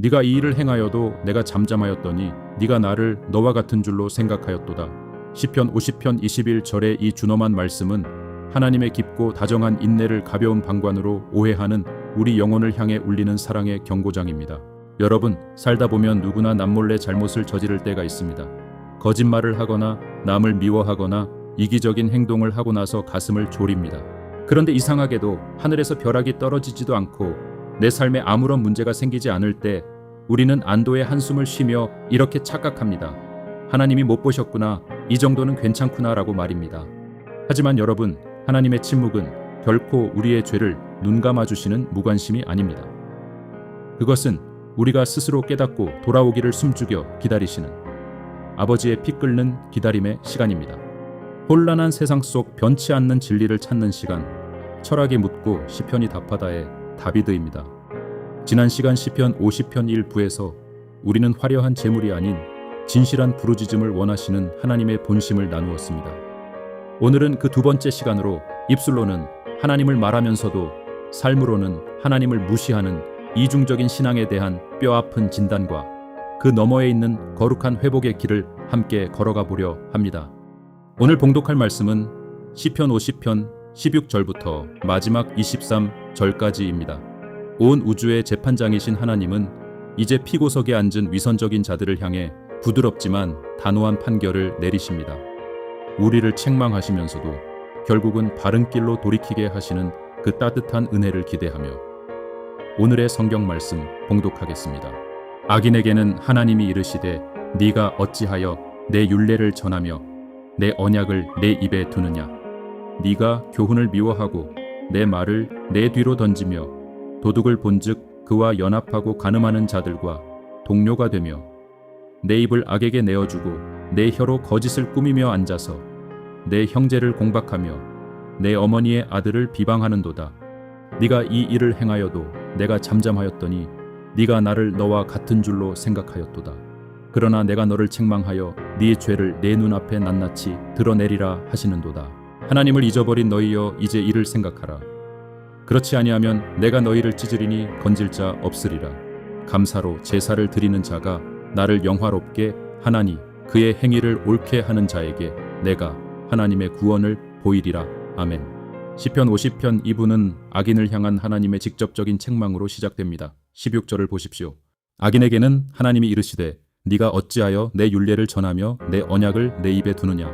네가 이 일을 행하여도 내가 잠잠하였더니 네가 나를 너와 같은 줄로 생각하였도다. 시편 50편 21절의 이 준엄한 말씀은 하나님의 깊고 다정한 인내를 가벼운 방관으로 오해하는 우리 영혼을 향해 울리는 사랑의 경고장입니다. 여러분, 살다 보면 누구나 남몰래 잘못을 저지를 때가 있습니다. 거짓말을 하거나 남을 미워하거나 이기적인 행동을 하고 나서 가슴을 졸입니다. 그런데 이상하게도 하늘에서 벼락이 떨어지지도 않고 내 삶에 아무런 문제가 생기지 않을 때 우리는 안도의 한숨을 쉬며 이렇게 착각합니다. 하나님이 못 보셨구나, 이 정도는 괜찮구나 라고 말입니다. 하지만 여러분, 하나님의 침묵은 결코 우리의 죄를 눈감아 주시는 무관심이 아닙니다. 그것은 우리가 스스로 깨닫고 돌아오기를 숨죽여 기다리시는 아버지의 피 끓는 기다림의 시간입니다. 혼란한 세상 속 변치 않는 진리를 찾는 시간, 철학이 묻고 시편이 답하다의 다비드입니다. 지난 시간 시편 50편 1부에서 우리는 화려한 재물이 아닌 진실한 부르짖음을 원하시는 하나님의 본심을 나누었습니다. 오늘은 그 두 번째 시간으로 입술로는 하나님을 말하면서도 삶으로는 하나님을 무시하는 이중적인 신앙에 대한 뼈아픈 진단과 그 너머에 있는 거룩한 회복의 길을 함께 걸어가 보려 합니다. 오늘 봉독할 말씀은 시편 50편 16절부터 마지막 23절까지입니다. 온 우주의 재판장이신 하나님은 이제 피고석에 앉은 위선적인 자들을 향해 부드럽지만 단호한 판결을 내리십니다. 우리를 책망하시면서도 결국은 바른 길로 돌이키게 하시는 그 따뜻한 은혜를 기대하며 오늘의 성경 말씀 봉독하겠습니다. 악인에게는 하나님이 이르시되 네가 어찌하여 내 율례를 전하며 내 언약을 내 입에 두느냐. 네가 교훈을 미워하고 내 말을 내 뒤로 던지며 도둑을 본즉 그와 연합하고 간음하는 자들과 동료가 되며 내 입을 악에게 내어주고 내 혀로 거짓을 꾸미며 앉아서 내 형제를 공박하며 내 어머니의 아들을 비방하는도다. 네가 이 일을 행하여도 내가 잠잠하였더니 네가 나를 너와 같은 줄로 생각하였도다. 그러나 내가 너를 책망하여 네 죄를 내 눈앞에 낱낱이 드러내리라 하시는도다. 하나님을 잊어버린 너희여, 이제 이를 생각하라. 그렇지 아니하면 내가 너희를 찢으리니 건질 자 없으리라. 감사로 제사를 드리는 자가 나를 영화롭게 하나니 그의 행위를 옳게 하는 자에게 내가 하나님의 구원을 보이리라. 아멘. 시편 50편 2부는 악인을 향한 하나님의 직접적인 책망으로 시작됩니다. 16절을 보십시오. 악인에게는 하나님이 이르시되 네가 어찌하여 내 율례를 전하며 내 언약을 내 입에 두느냐.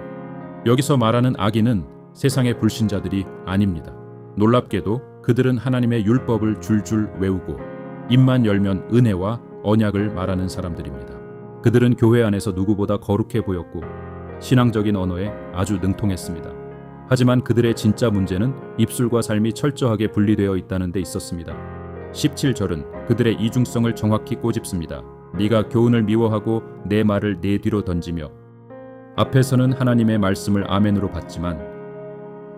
여기서 말하는 악인은 세상의 불신자들이 아닙니다. 놀랍게도 그들은 하나님의 율법을 줄줄 외우고 입만 열면 은혜와 언약을 말하는 사람들입니다. 그들은 교회 안에서 누구보다 거룩해 보였고 신앙적인 언어에 아주 능통했습니다. 하지만 그들의 진짜 문제는 입술과 삶이 철저하게 분리되어 있다는 데 있었습니다. 17절은 그들의 이중성을 정확히 꼬집습니다. 네가 교훈을 미워하고 내 말을 내 뒤로 던지며. 앞에서는 하나님의 말씀을 아멘으로 받지만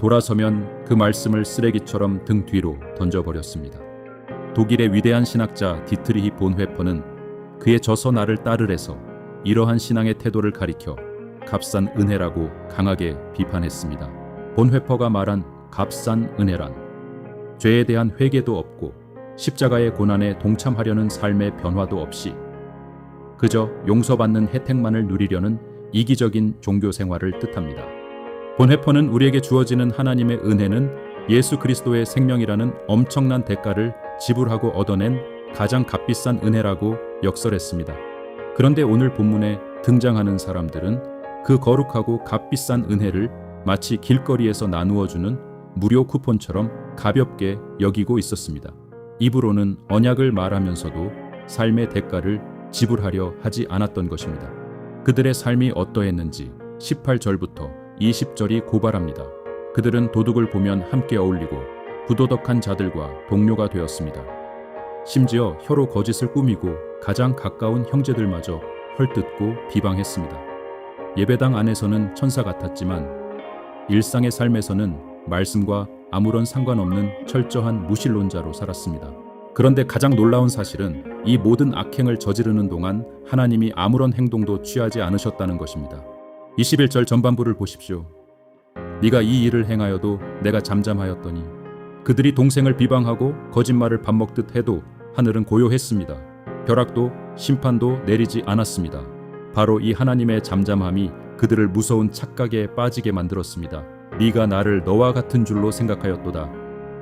돌아서면 그 말씀을 쓰레기처럼 등 뒤로 던져버렸습니다. 독일의 위대한 신학자 디트리히 본회퍼는 그의 저서 나를 따르래서 이러한 신앙의 태도를 가리켜 값싼 은혜라고 강하게 비판했습니다. 본회퍼가 말한 값싼 은혜란 죄에 대한 회개도 없고 십자가의 고난에 동참하려는 삶의 변화도 없이 그저 용서받는 혜택만을 누리려는 이기적인 종교 생활을 뜻합니다. 본회퍼는 우리에게 주어지는 하나님의 은혜는 예수 그리스도의 생명이라는 엄청난 대가를 지불하고 얻어낸 가장 값비싼 은혜라고 역설했습니다. 그런데 오늘 본문에 등장하는 사람들은 그 거룩하고 값비싼 은혜를 마치 길거리에서 나누어주는 무료 쿠폰처럼 가볍게 여기고 있었습니다. 입으로는 언약을 말하면서도 삶의 대가를 지불하려 하지 않았던 것입니다. 그들의 삶이 어떠했는지 18절부터 20절이 고발합니다. 그들은 도둑을 보면 함께 어울리고 부도덕한 자들과 동료가 되었습니다. 심지어 혀로 거짓을 꾸미고 가장 가까운 형제들마저 헐뜯고 비방했습니다. 예배당 안에서는 천사 같았지만 일상의 삶에서는 말씀과 아무런 상관없는 철저한 무신론자로 살았습니다. 그런데 가장 놀라운 사실은 이 모든 악행을 저지르는 동안 하나님이 아무런 행동도 취하지 않으셨다는 것입니다. 21절 전반부를 보십시오. 네가 이 일을 행하여도 내가 잠잠하였더니. 그들이 동생을 비방하고 거짓말을 밥 먹듯 해도 하늘은 고요했습니다. 벼락도 심판도 내리지 않았습니다. 바로 이 하나님의 잠잠함이 그들을 무서운 착각에 빠지게 만들었습니다. 네가 나를 너와 같은 줄로 생각하였도다.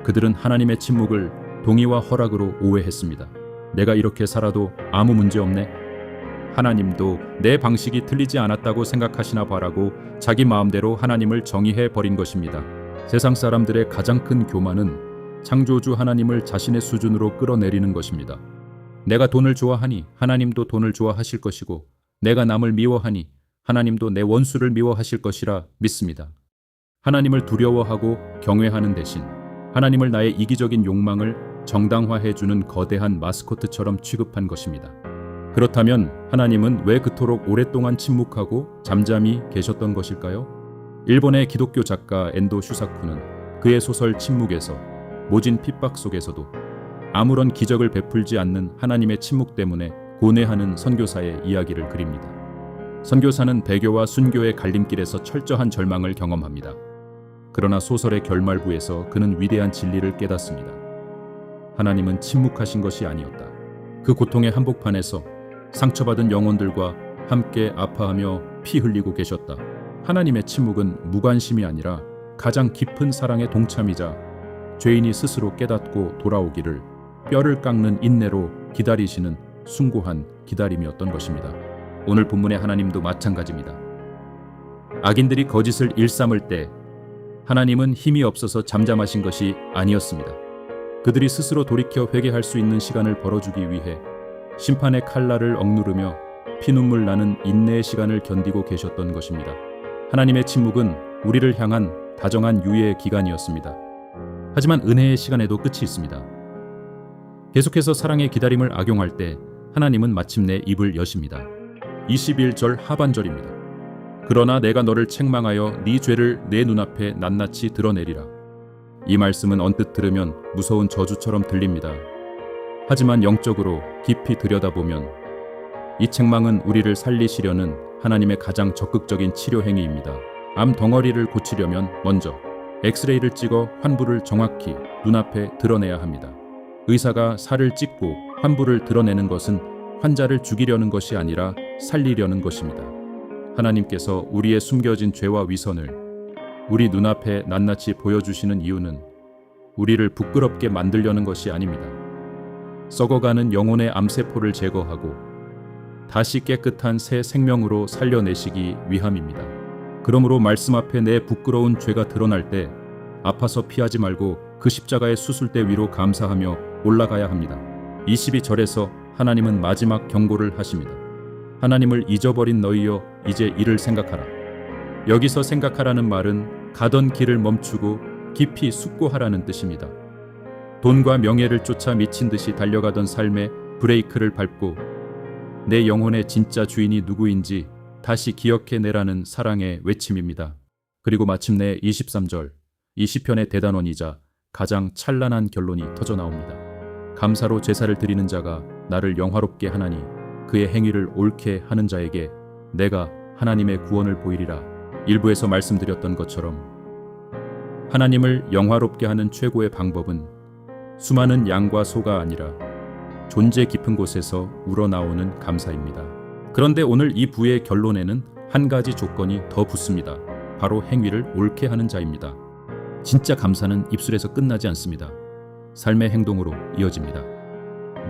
그들은 하나님의 침묵을 동의와 허락으로 오해했습니다. 내가 이렇게 살아도 아무 문제 없네. 하나님도 내 방식이 틀리지 않았다고 생각하시나 봐라고 자기 마음대로 하나님을 정의해 버린 것입니다. 세상 사람들의 가장 큰 교만은 창조주 하나님을 자신의 수준으로 끌어내리는 것입니다. 내가 돈을 좋아하니 하나님도 돈을 좋아하실 것이고, 내가 남을 미워하니 하나님도 내 원수를 미워하실 것이라 믿습니다. 하나님을 두려워하고 경외하는 대신 하나님을 나의 이기적인 욕망을 정당화해주는 거대한 마스코트처럼 취급한 것입니다. 그렇다면 하나님은 왜 그토록 오랫동안 침묵하고 잠잠히 계셨던 것일까요? 일본의 기독교 작가 엔도 슈사쿠는 그의 소설 침묵에서 모진 핍박 속에서도 아무런 기적을 베풀지 않는 하나님의 침묵 때문에 고뇌하는 선교사의 이야기를 그립니다. 선교사는 배교와 순교의 갈림길에서 철저한 절망을 경험합니다. 그러나 소설의 결말부에서 그는 위대한 진리를 깨닫습니다. 하나님은 침묵하신 것이 아니었다. 그 고통의 한복판에서 상처받은 영혼들과 함께 아파하며 피 흘리고 계셨다. 하나님의 침묵은 무관심이 아니라 가장 깊은 사랑의 동참이자 죄인이 스스로 깨닫고 돌아오기를 뼈를 깎는 인내로 기다리시는 숭고한 기다림이었던 것입니다. 오늘 본문의 하나님도 마찬가지입니다. 악인들이 거짓을 일삼을 때 하나님은 힘이 없어서 잠잠하신 것이 아니었습니다. 그들이 스스로 돌이켜 회개할 수 있는 시간을 벌어주기 위해 심판의 칼날을 억누르며 피눈물 나는 인내의 시간을 견디고 계셨던 것입니다. 하나님의 침묵은 우리를 향한 다정한 유예의 기간이었습니다. 하지만 은혜의 시간에도 끝이 있습니다. 계속해서 사랑의 기다림을 악용할 때 하나님은 마침내 입을 여십니다. 21절 하반절입니다. 그러나 내가 너를 책망하여 네 죄를 내 눈앞에 낱낱이 드러내리라. 이 말씀은 언뜻 들으면 무서운 저주처럼 들립니다. 하지만 영적으로 깊이 들여다보면 이 책망은 우리를 살리시려는 하나님의 가장 적극적인 치료 행위입니다. 암 덩어리를 고치려면 먼저 엑스레이를 찍어 환부를 정확히 눈앞에 드러내야 합니다. 의사가 살을 찢고 환부를 드러내는 것은 환자를 죽이려는 것이 아니라 살리려는 것입니다. 하나님께서 우리의 숨겨진 죄와 위선을 우리 눈앞에 낱낱이 보여주시는 이유는 우리를 부끄럽게 만들려는 것이 아닙니다. 썩어가는 영혼의 암세포를 제거하고 다시 깨끗한 새 생명으로 살려내시기 위함입니다. 그러므로 말씀 앞에 내 부끄러운 죄가 드러날 때 아파서 피하지 말고 그 십자가의 수술대 위로 감사하며 올라가야 합니다. 22절에서 하나님은 마지막 경고를 하십니다. 하나님을 잊어버린 너희여 이제 이를 생각하라. 여기서 생각하라는 말은 가던 길을 멈추고 깊이 숙고하라는 뜻입니다. 돈과 명예를 쫓아 미친 듯이 달려가던 삶에 브레이크를 밟고 내 영혼의 진짜 주인이 누구인지 다시 기억해내라는 사랑의 외침입니다. 그리고 마침내 23절, 이 시편의 대단원이자 가장 찬란한 결론이 터져나옵니다. 감사로 제사를 드리는 자가 나를 영화롭게 하나니 그의 행위를 옳게 하는 자에게 내가 하나님의 구원을 보이리라. 일부에서 말씀드렸던 것처럼 하나님을 영화롭게 하는 최고의 방법은 수많은 양과 소가 아니라 존재 깊은 곳에서 우러나오는 감사입니다. 그런데 오늘 이 부의 결론에는 한 가지 조건이 더 붙습니다. 바로 행위를 옳게 하는 자입니다. 진짜 감사는 입술에서 끝나지 않습니다. 삶의 행동으로 이어집니다.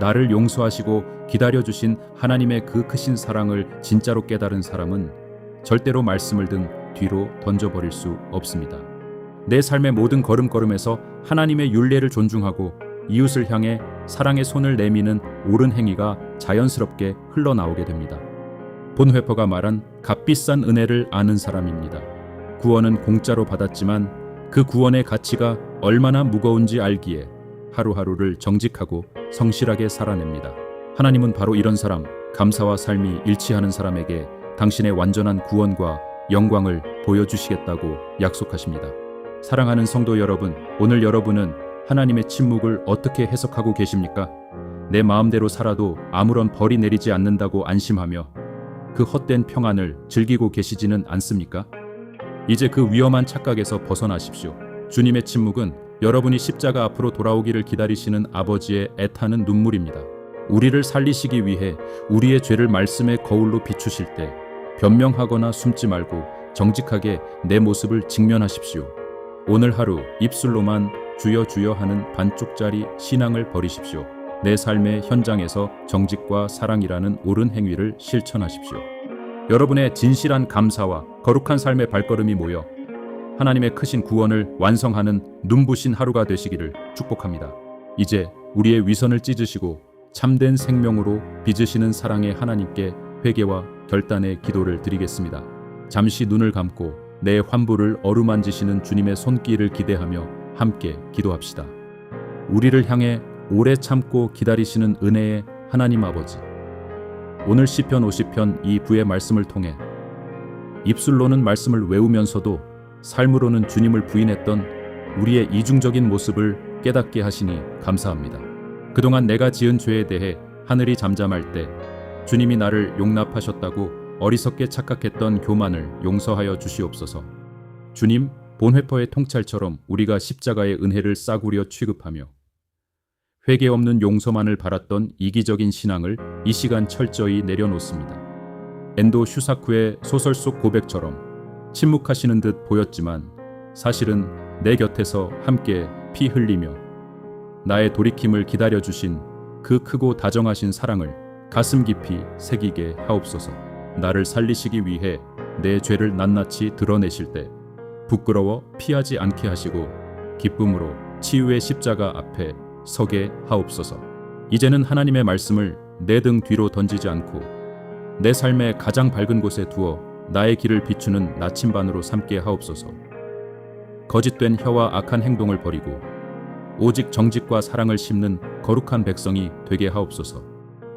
나를 용서하시고 기다려주신 하나님의 그 크신 사랑을 진짜로 깨달은 사람은 절대로 말씀을 든 뒤로 던져버릴 수 없습니다. 내 삶의 모든 걸음걸음에서 하나님의 율례를 존중하고 이웃을 향해 사랑의 손을 내미는 옳은 행위가 자연스럽게 흘러나오게 됩니다. 본회퍼가 말한 값비싼 은혜를 아는 사람입니다. 구원은 공짜로 받았지만 그 구원의 가치가 얼마나 무거운지 알기에 하루하루를 정직하고 성실하게 살아냅니다. 하나님은 바로 이런 사람, 감사와 삶이 일치하는 사람에게 당신의 완전한 구원과 영광을 보여주시겠다고 약속하십니다. 사랑하는 성도 여러분, 오늘 여러분은 하나님의 침묵을 어떻게 해석하고 계십니까? 내 마음대로 살아도 아무런 벌이 내리지 않는다고 안심하며 그 헛된 평안을 즐기고 계시지는 않습니까? 이제 그 위험한 착각에서 벗어나십시오. 주님의 침묵은 여러분이 십자가 앞으로 돌아오기를 기다리시는 아버지의 애타는 눈물입니다. 우리를 살리시기 위해 우리의 죄를 말씀의 거울로 비추실 때 변명하거나 숨지 말고 정직하게 내 모습을 직면하십시오. 오늘 하루 입술로만 주여 주여 하는 반쪽짜리 신앙을 버리십시오. 내 삶의 현장에서 정직과 사랑이라는 옳은 행위를 실천하십시오. 여러분의 진실한 감사와 거룩한 삶의 발걸음이 모여 하나님의 크신 구원을 완성하는 눈부신 하루가 되시기를 축복합니다. 이제 우리의 위선을 찢으시고 참된 생명으로 빚으시는 사랑의 하나님께 회개와 결단의 기도를 드리겠습니다. 잠시 눈을 감고 내 환부를 어루만지시는 주님의 손길을 기대하며 함께 기도합시다. 우리를 향해 오래 참고 기다리시는 은혜의 하나님 아버지, 오늘 시편 50편 이 부의 말씀을 통해 입술로는 말씀을 외우면서도 삶으로는 주님을 부인했던 우리의 이중적인 모습을 깨닫게 하시니 감사합니다. 그동안 내가 지은 죄에 대해 하늘이 잠잠할 때 주님이 나를 용납하셨다고 어리석게 착각했던 교만을 용서하여 주시옵소서. 주님, 본회퍼의 통찰처럼 우리가 십자가의 은혜를 싸구려 취급하며 회개 없는 용서만을 바랐던 이기적인 신앙을 이 시간 철저히 내려놓습니다. 엔도 슈사쿠의 소설 속 고백처럼 침묵하시는 듯 보였지만 사실은 내 곁에서 함께 피 흘리며 나의 돌이킴을 기다려주신 그 크고 다정하신 사랑을 가슴 깊이 새기게 하옵소서. 나를 살리시기 위해 내 죄를 낱낱이 드러내실 때 부끄러워 피하지 않게 하시고 기쁨으로 치유의 십자가 앞에 서게 하옵소서. 이제는 하나님의 말씀을 내 등 뒤로 던지지 않고 내 삶의 가장 밝은 곳에 두어 나의 길을 비추는 나침반으로 삼게 하옵소서. 거짓된 혀와 악한 행동을 버리고 오직 정직과 사랑을 심는 거룩한 백성이 되게 하옵소서.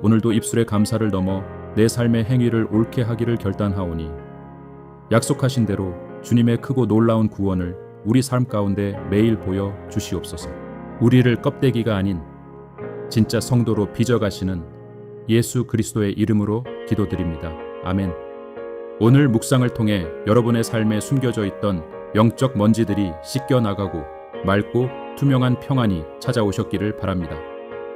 오늘도 입술의 감사를 넘어 내 삶의 행위를 옳게 하기를 결단하오니 약속하신 대로 주님의 크고 놀라운 구원을 우리 삶 가운데 매일 보여 주시옵소서. 우리를 껍데기가 아닌 진짜 성도로 빚어가시는 예수 그리스도의 이름으로 기도드립니다. 아멘. 오늘 묵상을 통해 여러분의 삶에 숨겨져 있던 영적 먼지들이 씻겨나가고 맑고 투명한 평안이 찾아오셨기를 바랍니다.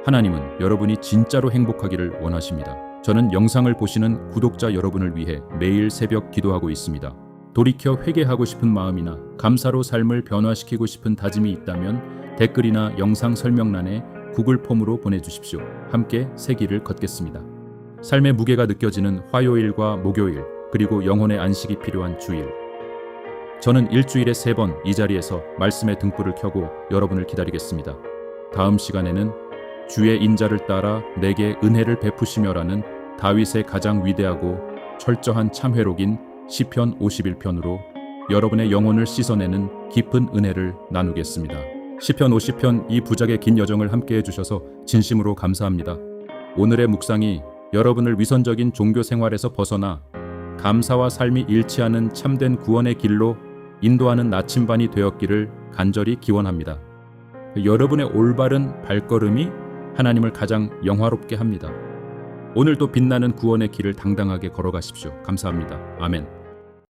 하나님은 여러분이 진짜로 행복하기를 원하십니다. 저는 영상을 보시는 구독자 여러분을 위해 매일 새벽 기도하고 있습니다. 돌이켜 회개하고 싶은 마음이나 감사로 삶을 변화시키고 싶은 다짐이 있다면 댓글이나 영상 설명란에 구글 폼으로 보내주십시오. 함께 새 길을 걷겠습니다. 삶의 무게가 느껴지는 화요일과 목요일, 그리고 영혼의 안식이 필요한 주일. 저는 일주일에 3번 이 자리에서 말씀의 등불을 켜고 여러분을 기다리겠습니다. 다음 시간에는 주의 인자를 따라 내게 은혜를 베푸시며라는 다윗의 가장 위대하고 철저한 참회록인 시편 51편으로 여러분의 영혼을 씻어내는 깊은 은혜를 나누겠습니다. 시편 50편 이 부작의 긴 여정을 함께해 주셔서 진심으로 감사합니다. 오늘의 묵상이 여러분을 위선적인 종교 생활에서 벗어나 감사와 삶이 일치하는 참된 구원의 길로 인도하는 나침반이 되었기를 간절히 기원합니다. 여러분의 올바른 발걸음이 하나님을 가장 영화롭게 합니다. 오늘도 빛나는 구원의 길을 당당하게 걸어가십시오. 감사합니다. 아멘.